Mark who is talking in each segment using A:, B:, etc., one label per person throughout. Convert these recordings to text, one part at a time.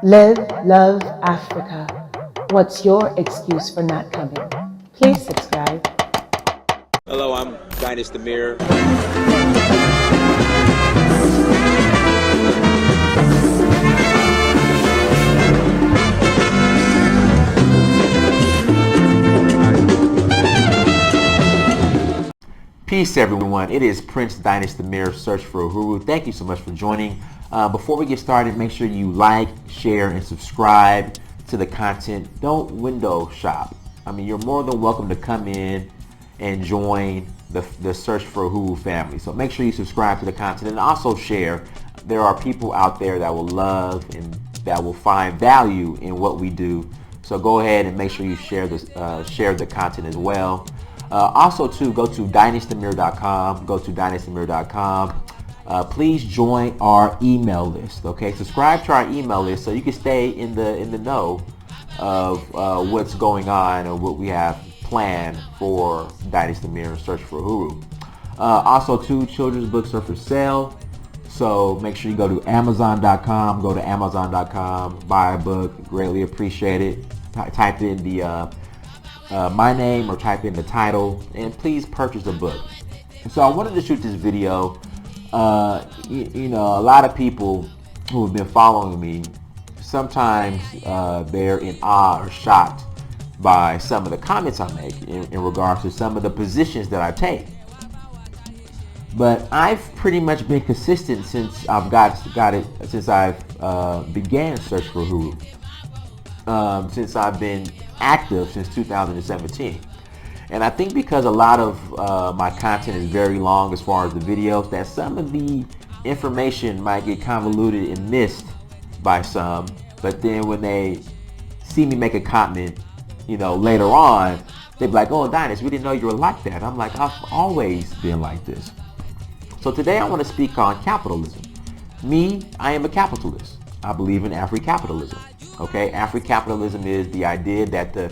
A: Live, love Africa. What's your excuse for not coming? Please subscribe.
B: Hello, I'm Dynasty Mirror.
C: Peace, everyone. It is Prince Dynasty Mirror, Search for Uhuru. Thank you so much for joining. Before we get started, make sure you like, share, and subscribe to the content. Don't window shop. I mean, you're more than welcome to come in and join the Search for Uhuru family. So make sure you subscribe to the content and also share. There are people out there that will love and that will find value in what we do. So go ahead and make sure you share the content as well. Also, too, go to dynastymirror.com. Go to dynastymirror.com. Please join our email list. Okay, subscribe to our email list so you can stay in the know of what's going on and what we have planned for Dynasty Mirror Search for Uhuru. Also, too, children's books are for sale. So make sure you go to Amazon.com. Go to Amazon.com. Buy a book. Greatly appreciate it. Type in the my name or type in the title and please purchase a book. So I wanted to shoot this video. You know, a lot of people who have been following me, sometimes they're in awe or shocked by some of the comments I make in regards to some of the positions that I take. But I've pretty much been consistent since I've since I've began Search for Uhuru. Since I've been active since 2017. And I think because a lot of my content is very long as far as the videos, that some of the information might get convoluted and missed by some. But then when they see me make a comment, you know, later on, they'd be like, "Oh, Dynasty, we didn't know you were like that." I'm like, I've always been like this. So today I want to speak on capitalism. Me, I am a capitalist. I believe in Afri Capitalism. Okay, Afri Capitalism is the idea that the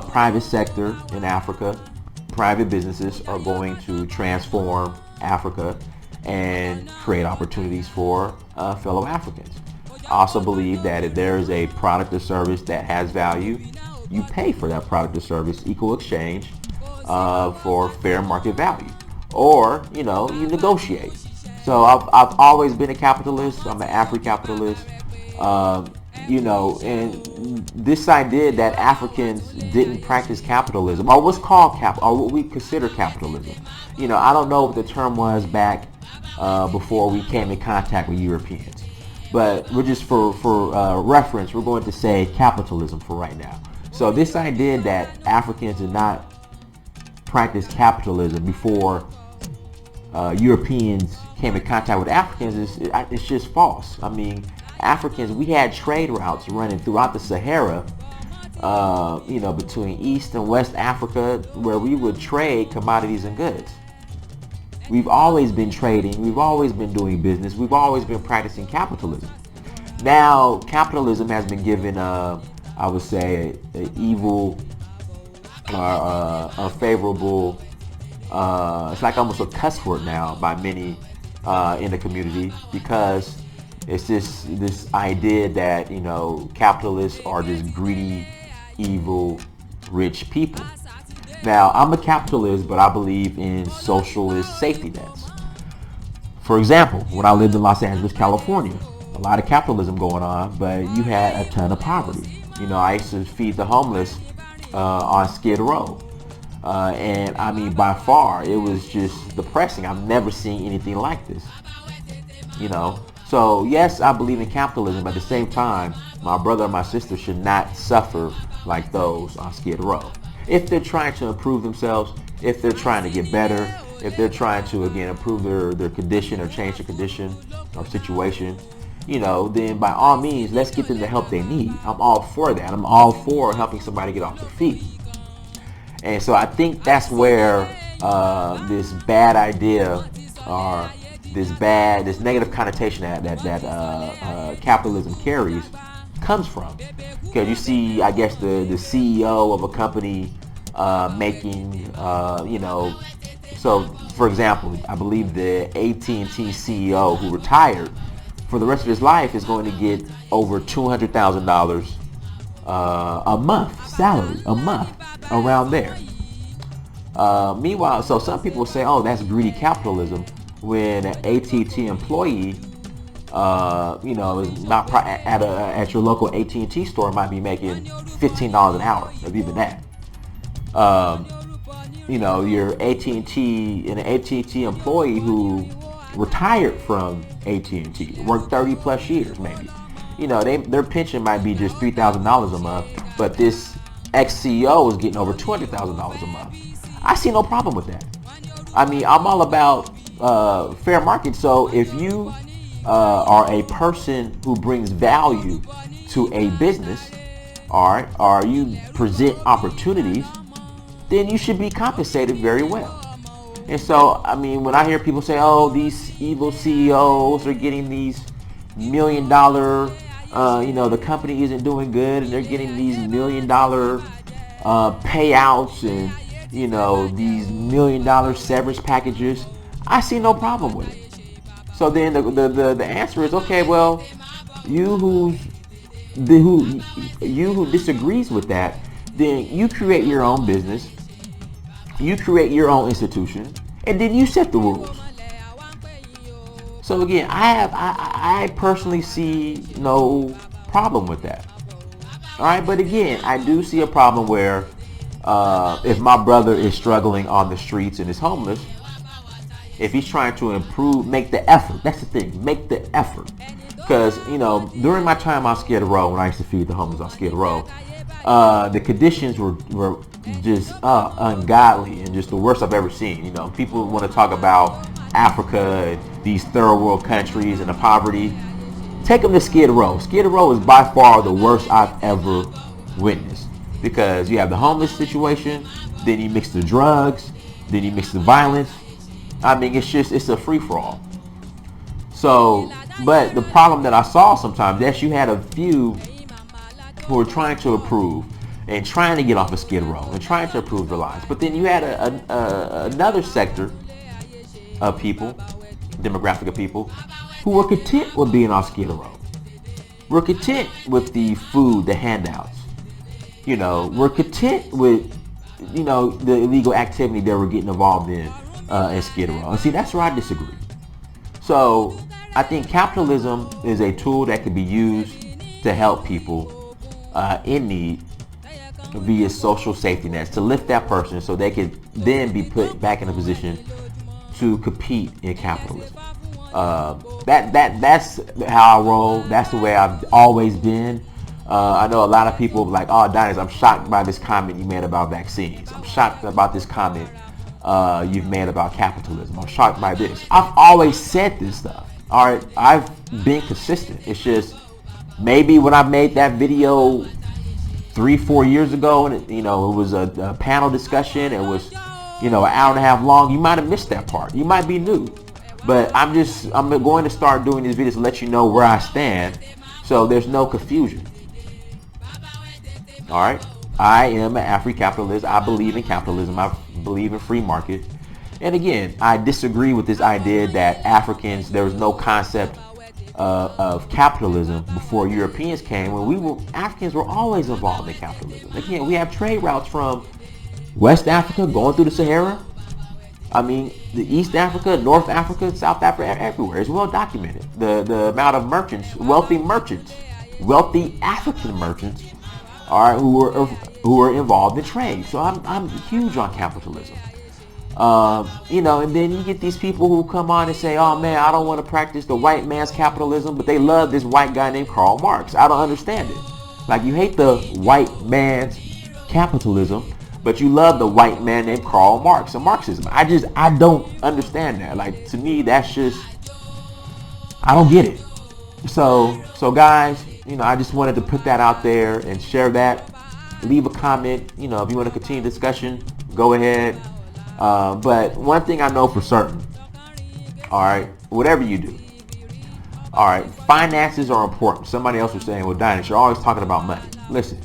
C: private sector in Africa, private businesses are going to transform Africa and create opportunities for fellow Africans. I also believe that if there is a product or service that has value, you pay for that product or service, equal exchange for fair market value, or you know, you negotiate. So I've always been a capitalist. I'm an Afri Capitalist. You know, and this idea that Africans didn't practice capitalism, or what's called or what we consider capitalism. You know, I don't know what the term was back before we came in contact with Europeans, but we're just for reference, we're going to say capitalism for right now. So this idea that Africans did not practice capitalism before Europeans came in contact with Africans it's just false. I mean, Africans, we had trade routes running throughout the Sahara, you know, between East and West Africa, where we would trade commodities and goods. We've always been trading. We've always been doing business. We've always been practicing capitalism. Now, capitalism has been given, I would say, an evil, unfavorable, it's like almost a cuss word now by many in the community, because it's this idea that, you know, capitalists are just greedy, evil, rich people. Now, I'm a capitalist, but I believe in socialist safety nets. For example, when I lived in Los Angeles, California, a lot of capitalism going on, but you had a ton of poverty. You know, I used to feed the homeless on Skid Row. And I mean, by far, it was just depressing. I've never seen anything like this. You know, so yes, I believe in capitalism, but at the same time, my brother and my sister should not suffer like those on Skid Row. If they're trying to improve themselves, if they're trying to get better, if they're trying to, again, improve their condition or change the condition or situation, you know, then by all means, let's get them the help they need. I'm all for that. I'm all for helping somebody get off their feet. And so I think that's where this bad idea or this negative connotation that capitalism carries comes from. Because you see, I guess the CEO of a company making, you know, so for example, I believe the AT&T CEO who retired for the rest of his life is going to get over $200,000 a month salary, a month, around there. Meanwhile, so some people say, oh, that's greedy capitalism, when an AT&T employee, is not at your local AT&T store might be making $15 an hour, or even that. Your an AT&T employee who retired from AT&T, worked 30 plus years maybe. Their pension might be just $3,000 a month, but this ex-CEO is getting over $200,000 a month. I see no problem with that. I mean, I'm all about fair market. So if you are a person who brings value to a business, or you present opportunities, then you should be compensated very well. And so, I mean, when I hear people say, oh, these evil CEOs are getting these $1 million, the company isn't doing good, and they're getting these $1 million payouts, and these $1 million severance packages, I see no problem with it. So then the answer is, okay, well, you who disagrees with that, then you create your own business, you create your own institution, and then you set the rules. So again, I personally see no problem with that. All right, but again, I do see a problem where if my brother is struggling on the streets and is homeless, if he's trying to improve, make the effort. That's the thing, make the effort. Because, during my time on Skid Row, when I used to feed the homeless on Skid Row, the conditions were just ungodly and just the worst I've ever seen. People want to talk about Africa and these third world countries and the poverty. Take them to Skid Row. Skid Row is by far the worst I've ever witnessed, because you have the homeless situation, then you mix the drugs, then you mix the violence. I mean, it's a free-for-all. So, but the problem that I saw sometimes, yes, you had a few who were trying to improve and trying to get off of Skid Row and trying to improve their lives. But then you had another sector of people, demographic of people, who were content with being off Skid Row. Were content with the food, the handouts. Were content with, the illegal activity they were getting involved in Skid Row. And see, that's where I disagree. So I think capitalism is a tool that can be used to help people in need via social safety nets, to lift that person so they can then be put back in a position to compete in capitalism. That's how I roll. That's the way I've always been. I know a lot of people like, oh, Dennis, I'm shocked by this comment you made about vaccines. I'm shocked about this comment you've made about capitalism. I'm shocked by this. I've always said this stuff. All right, I've been consistent. It's just maybe when I made that video 3-4 years ago, and it was a panel discussion, it was an hour and a half long, you might have missed that part. You might be new. But I'm going to start doing these videos to let you know where I stand, so there's no confusion. All right, I am an Afri Capitalist. I believe in capitalism. I believe in free market. And again, I disagree with this idea that there was no concept of capitalism before Europeans came. When Africans were always involved in capitalism. Again, we have trade routes from West Africa going through the Sahara. I mean, the East Africa, North Africa, South Africa, everywhere. It's well documented. The amount of merchants, wealthy African merchants, who are involved in trade. So I'm huge on capitalism. And then you get these people who come on and say, oh man, I don't want to practice the white man's capitalism, but they love this white guy named Karl Marx. I don't understand it. Like, you hate the white man's capitalism, but you love the white man named Karl Marx and Marxism. I don't understand that. Like, to me, that's just, I don't get it. So guys, I just wanted to put that out there and share that. Leave a comment. If you want to continue the discussion, go ahead. But one thing I know for certain, all right, whatever you do, all right, finances are important. Somebody else was saying, well, Dinus, you're always talking about money. Listen,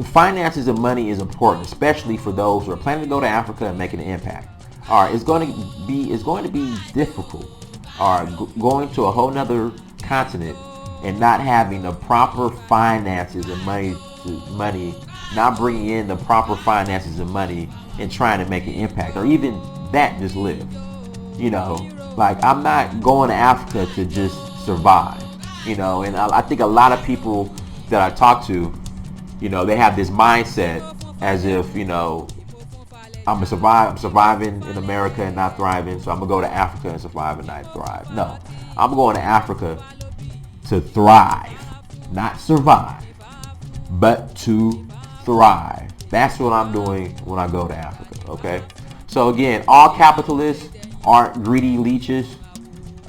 C: finances and money is important, especially for those who are planning to go to Africa and making an impact. All right, it's going to be difficult. All right, going to a whole nother continent and not having the proper finances and money, not bringing in the proper finances and money and trying to make an impact, or even that, just live. You know, like, I'm not going to Africa to just survive, you know. And I think a lot of people that I talk to, you know, they have this mindset as if, you know, I'm surviving in America and not thriving, so I'm gonna go to Africa and survive and not thrive. No, I'm going to Africa to thrive, not survive, but to thrive. That's what I'm doing when I go to Africa, okay? So again, all capitalists aren't greedy leeches.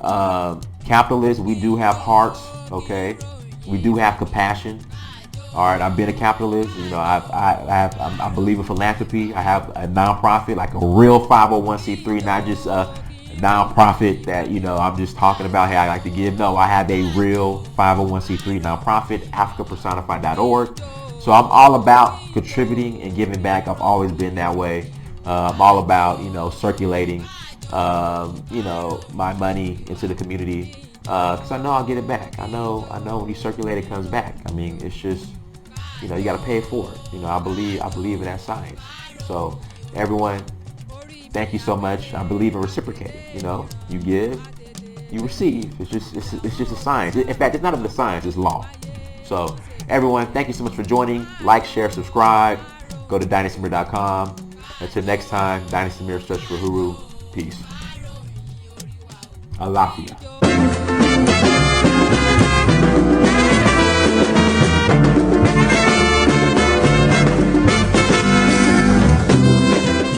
C: Capitalists, we do have hearts, okay? We do have compassion. All right, I've been a capitalist. You know, I believe in philanthropy. I have a nonprofit, like a real 501c3, not just a nonprofit that, you know, I'm just talking about, hey, I like to give. No, I have a real 501c3 nonprofit, Africapersonified.org. So I'm all about contributing and giving back. I've always been that way. I'm all about, you know, circulating, you know, my money into the community, because I know I'll get it back. I know when you circulate, it comes back. I mean, it's just, you know, you got to pay it forward. You know, I believe in that science. So everyone, thank you so much. I believe in reciprocating. You know, you give, you receive. It's just a science. In fact, it's not even a science, it's law. So everyone, thank you so much for joining. Like, share, subscribe. Go to dynastymir.com. Until next time, Dynasty Mir, search for Huru. Peace. Alafia.